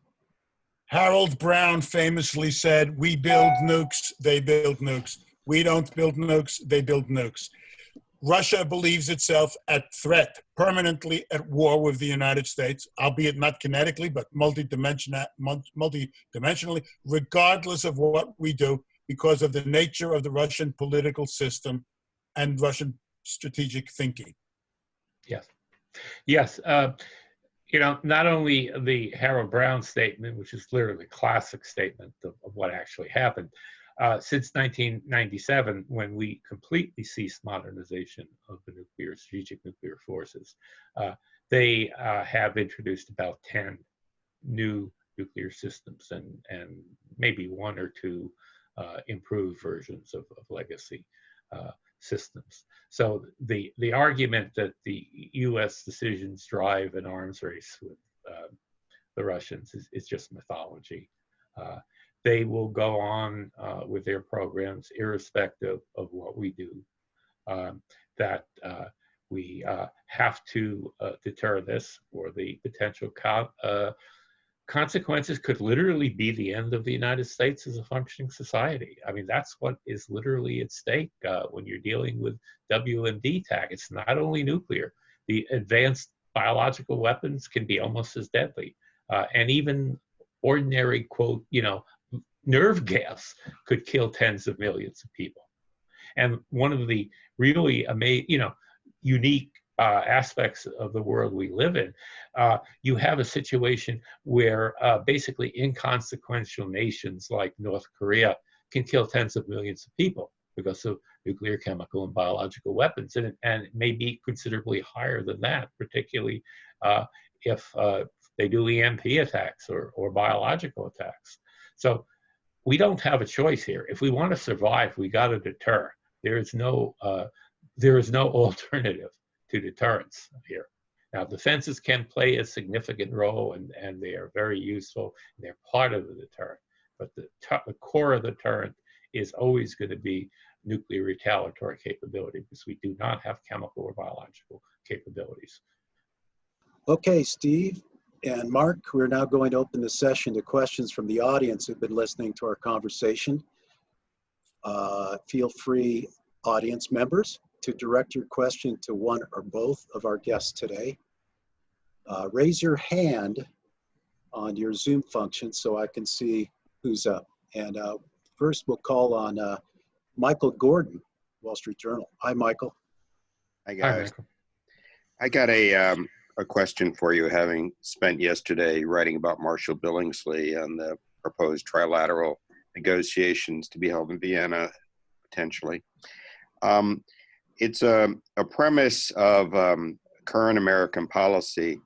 Harold Brown famously said, "We build nukes, they build nukes. We don't build nukes, they build nukes." Russia believes itself at threat, permanently at war with the United States, albeit not kinetically, but multidimensionally, regardless of what we do, because of the nature of the Russian political system and Russian strategic thinking. Yes. Yes. You know, not only the Harold Brown statement, which is literally a classic statement of what actually happened, since 1997, when we completely ceased modernization of the strategic nuclear forces, they have introduced about 10 new nuclear systems and maybe one or two improved versions of legacy systems. So the argument that the U.S. decisions drive an arms race with the Russians is just mythology. They will go on with their programs irrespective of what we do. That we have to deter this, or the potential consequences could literally be the end of the United States as a functioning society. I mean, that's what is literally at stake when you're dealing with WMD tag. It's not only nuclear. The advanced biological weapons can be almost as deadly. And even ordinary, quote, you know, nerve gas could kill tens of millions of people. And one of the really amazing, you know, unique aspects of the world we live in, you have a situation where basically inconsequential nations like North Korea can kill tens of millions of people because of nuclear, chemical, and biological weapons. And it may be considerably higher than that, particularly if they do EMP attacks or biological attacks. So we don't have a choice here. If we want to survive, we got to deter. There is no alternative to deterrence here. Now, defenses can play a significant role, and they are very useful. They're part of the deterrent. But the core of the deterrent is always going to be nuclear retaliatory capability, because we do not have chemical or biological capabilities. Okay, Steve and Mark, we're now going to open the session to questions from the audience who've been listening to our conversation. Feel free, audience members, to direct your question to one or both of our guests today. Raise your hand on your Zoom function so I can see who's up. And first we'll call on Michael Gordon, Wall Street Journal. Hi, Michael. Hi, guys. I got a question for you, having spent yesterday writing about Marshall Billingsley and the proposed trilateral negotiations to be held in Vienna, potentially. It's a premise of current American policy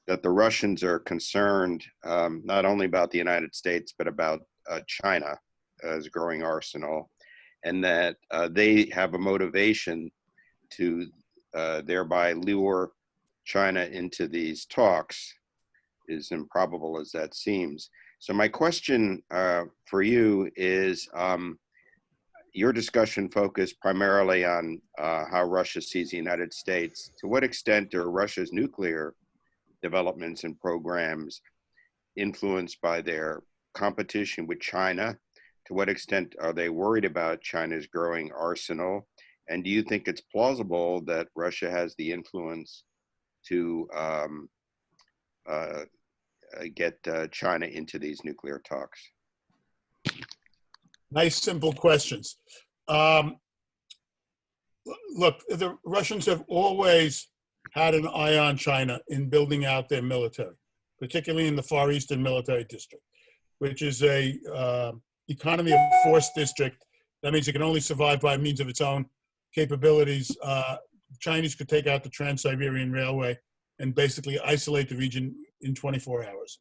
that the Russians are concerned not only about the United States, but about China as a growing arsenal, and that they have a motivation to thereby lure China into these talks, as improbable as that seems. So my question for you is, your discussion focused primarily on how Russia sees the United States. To what extent are Russia's nuclear developments and programs influenced by their competition with China? To what extent are they worried about China's growing arsenal? And do you think it's plausible that Russia has the influence to get China into these nuclear talks? Nice, simple questions. Look, the Russians have always had an eye on China in building out their military, particularly in the Far Eastern Military District, which is a economy of force district. That means it can only survive by means of its own capabilities. Chinese could take out the Trans-Siberian Railway and basically isolate the region in 24 hours.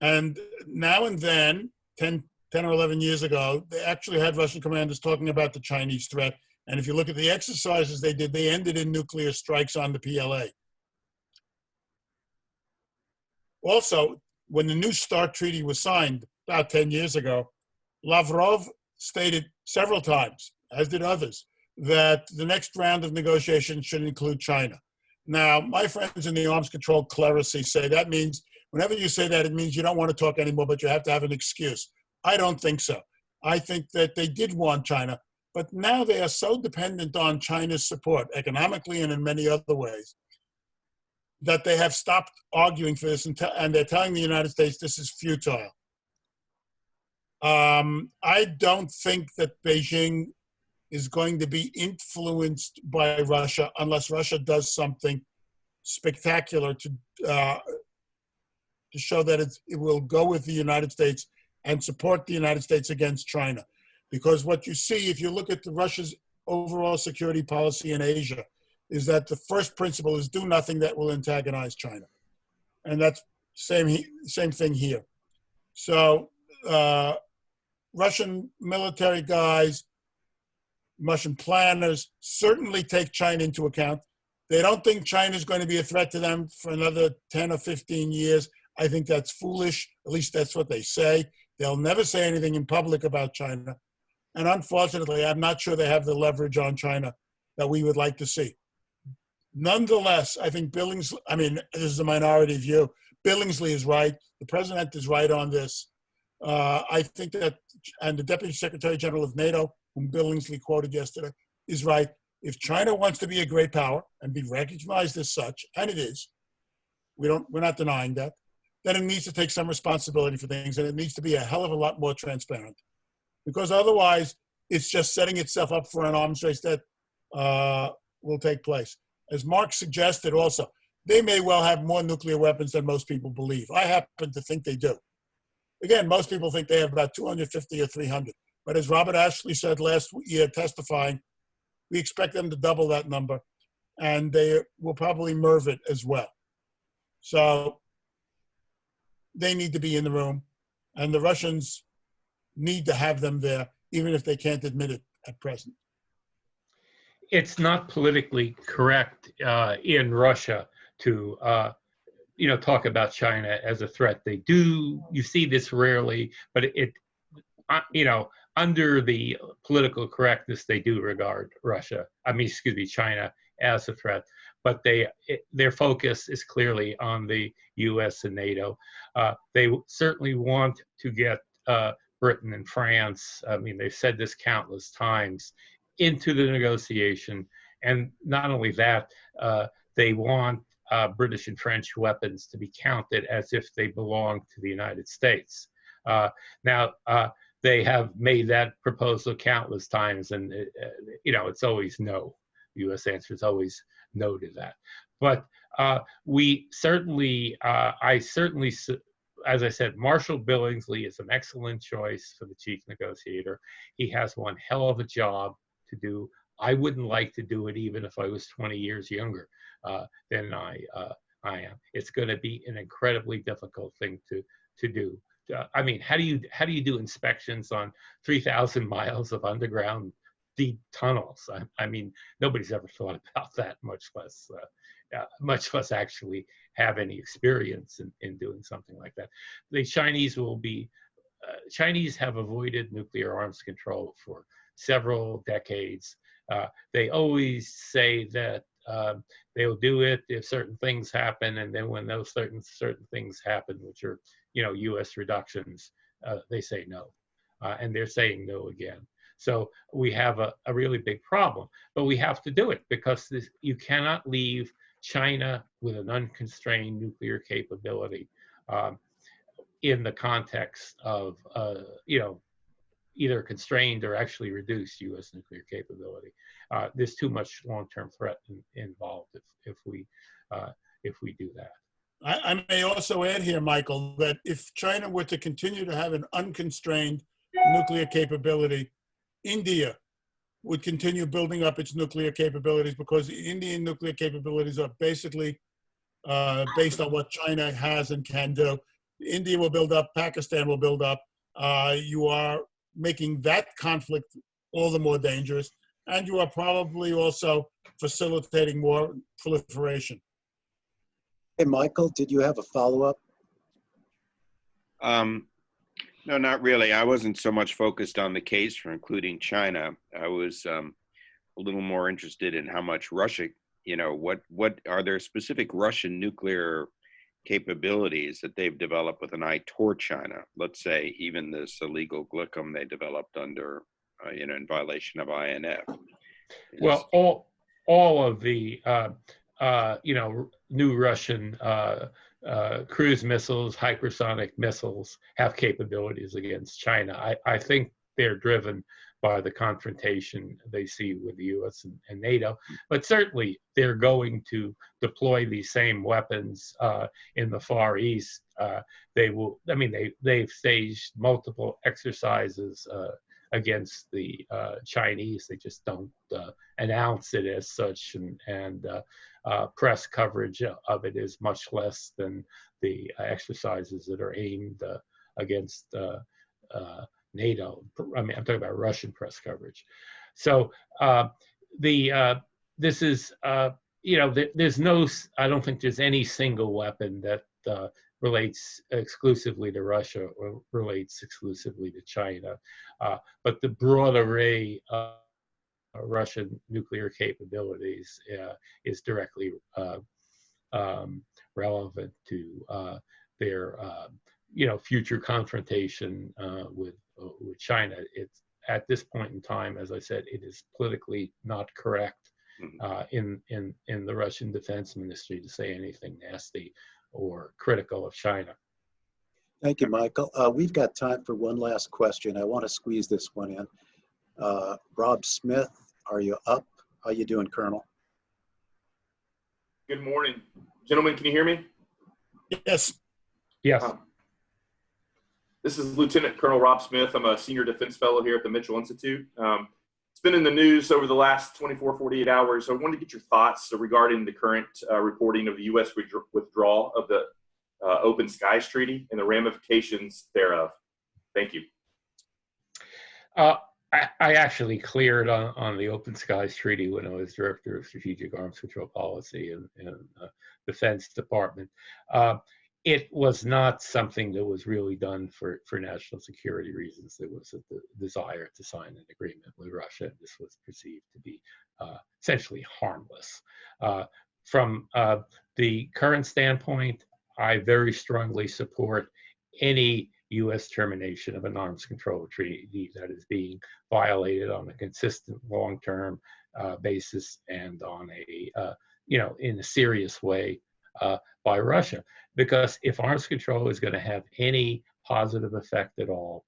And now and then, 10 or 11 years ago, they actually had Russian commanders talking about the Chinese threat. And if you look at the exercises they did, they ended in nuclear strikes on the PLA. Also, when the New START Treaty was signed about 10 years ago, Lavrov stated several times, as did others, that the next round of negotiations should include China. Now, my friends in the arms control clerisy say that means, whenever you say that, it means you don't want to talk anymore, but you have to have an excuse. I don't think so. I think that they did want China, but now they are so dependent on China's support, economically and in many other ways, that they have stopped arguing for this, and they're telling the United States this is futile. I don't think that Beijing is going to be influenced by Russia unless Russia does something spectacular to show that it will go with the United States and support the United States against China. Because what you see, if you look at Russia's overall security policy in Asia, is that the first principle is do nothing that will antagonize China. And that's same thing here. So Russian military guys, Russian planners certainly take China into account. They don't think China is going to be a threat to them for another 10 or 15 years. I think that's foolish. At least that's what they say. They'll never say anything in public about China. And unfortunately, I'm not sure they have the leverage on China that we would like to see. Nonetheless, I think this is a minority view. Billingsley is right. The president is right on this. I think that, and the Deputy Secretary General of NATO, whom Billingsley quoted yesterday, is right. If China wants to be a great power and be recognized as such, and it is, we're not denying that, then it needs to take some responsibility for things, and it needs to be a hell of a lot more transparent. Because otherwise, it's just setting itself up for an arms race that will take place. As Mark suggested also, they may well have more nuclear weapons than most people believe. I happen to think they do. Again, most people think they have about 250 or 300. But as Robert Ashley said last year testifying, we expect them to double that number, and they will probably MIRV it as well. So they need to be in the room, and the Russians need to have them there, even if they can't admit it at present. It's not politically correct in Russia to talk about China as a threat. They do. You see this rarely, but under the political correctness, they do regard China as a threat. But their focus is clearly on the U.S. and NATO. They certainly want to get Britain and France. They've said this countless times, into the negotiation. And not only that, they want British and French weapons to be counted as if they belong to the United States. Now, they have made that proposal countless times, and it's always no. The U.S. answer is always no to that. But we certainly, as I said, Marshall Billingsley is an excellent choice for the chief negotiator. He has one hell of a job to do. I wouldn't like to do it even if I was 20 years younger than I am. It's going to be an incredibly difficult thing to do. How do you do inspections on 3,000 miles of underground deep tunnels? Nobody's ever thought about that, much less actually have any experience in doing something like that. The Chinese Chinese have avoided nuclear arms control for several decades. They always say that they'll do it if certain things happen, and then when those certain things happen, which are U.S. reductions, they say no, and they're saying no again. So we have a really big problem, but we have to do it because you cannot leave China with an unconstrained nuclear capability in the context of either constrained or actually reduced U.S. nuclear capability. There's too much long-term threat involved if we do that. I may also add here, Michael, that if China were to continue to have an unconstrained nuclear capability, India would continue building up its nuclear capabilities, because the Indian nuclear capabilities are basically based on what China has and can do. India will build up, Pakistan will build up. You are making that conflict all the more dangerous, and you are probably also facilitating more proliferation. Hey, Michael, did you have a follow-up? No, not really. I wasn't so much focused on the case for including China. I was a little more interested in how much Russia, what are there specific Russian nuclear capabilities that they've developed with an eye toward China? Let's say even this illegal glycom they developed under, in violation of INF. Well, all of the new Russian cruise missiles, hypersonic missiles have capabilities against China. I think they're driven by the confrontation they see with the U.S. and NATO, but certainly they're going to deploy these same weapons in the Far East. They will. I mean, they've staged multiple exercises against the Chinese. They just don't announce it as such, and press coverage of it is much less than the exercises that are aimed against NATO. I mean, I'm talking about Russian press coverage. So this is, there's no, I don't think there's any single weapon that relates exclusively to Russia or relates exclusively to China. But the broad array of Russian nuclear capabilities is directly relevant to their future confrontation with China. It's at this point in time, as I said, it is politically not correct in the Russian Defense Ministry to say anything nasty or critical of China. Thank you, Michael. We've got time for one last question. I want to squeeze this one in. Rob Smith, are you up? How you doing, Colonel? Good morning. Gentlemen, can you hear me? Yes. Yes. This is Lieutenant Colonel Rob Smith. I'm a senior defense fellow here at the Mitchell Institute. It's been in the news over the last 24, 48 hours. So I wanted to get your thoughts regarding the current reporting of the U.S. withdrawal of the Open Skies Treaty and the ramifications thereof. Thank you. I actually cleared on the Open Skies Treaty when I was Director of Strategic Arms Control Policy in Defense Department. It was not something that was really done for national security reasons. There was a desire to sign an agreement with Russia. This was perceived to be essentially harmless. From the current standpoint, I very strongly support any U.S. termination of an arms control treaty that is being violated on a consistent long-term basis and on a, in a serious way by Russia. Because if arms control is going to have any positive effect at all,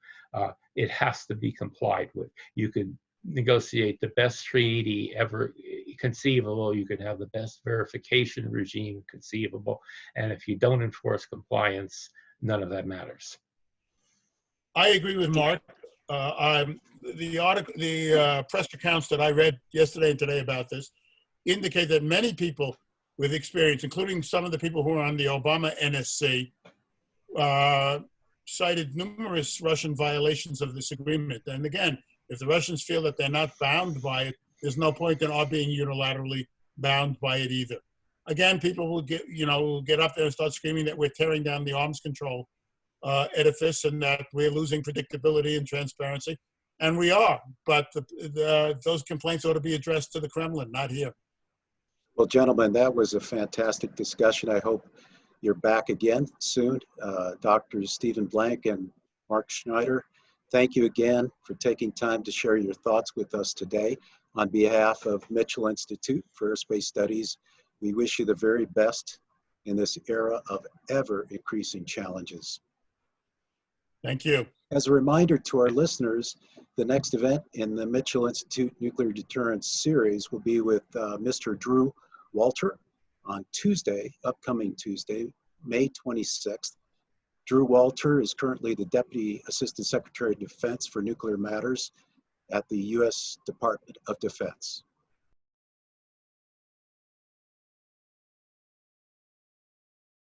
it has to be complied with. You could negotiate the best treaty ever conceivable. You could have the best verification regime conceivable. And if you don't enforce compliance, none of that matters. I agree with Mark. The press accounts that I read yesterday and today about this indicate that many people with experience, including some of the people who are on the Obama NSC, cited numerous Russian violations of this agreement. And again, if the Russians feel that they're not bound by it, there's no point in our being unilaterally bound by it either. Again, people will get up there and start screaming that we're tearing down the arms control edifice and that we're losing predictability and transparency. And we are, but those complaints ought to be addressed to the Kremlin, not here. Well, gentlemen, that was a fantastic discussion. I hope you're back again soon. Dr. Stephen Blank and Mark Schneider, thank you again for taking time to share your thoughts with us today. On behalf of Mitchell Institute for Aerospace Studies, we wish you the very best in this era of ever-increasing challenges. Thank you. As a reminder to our listeners, the next event in the Mitchell Institute Nuclear Deterrence series will be with Mr. Drew Walter on Tuesday, upcoming Tuesday, May 26th. Drew Walter is currently the Deputy Assistant Secretary of Defense for Nuclear Matters at the U.S. Department of Defense.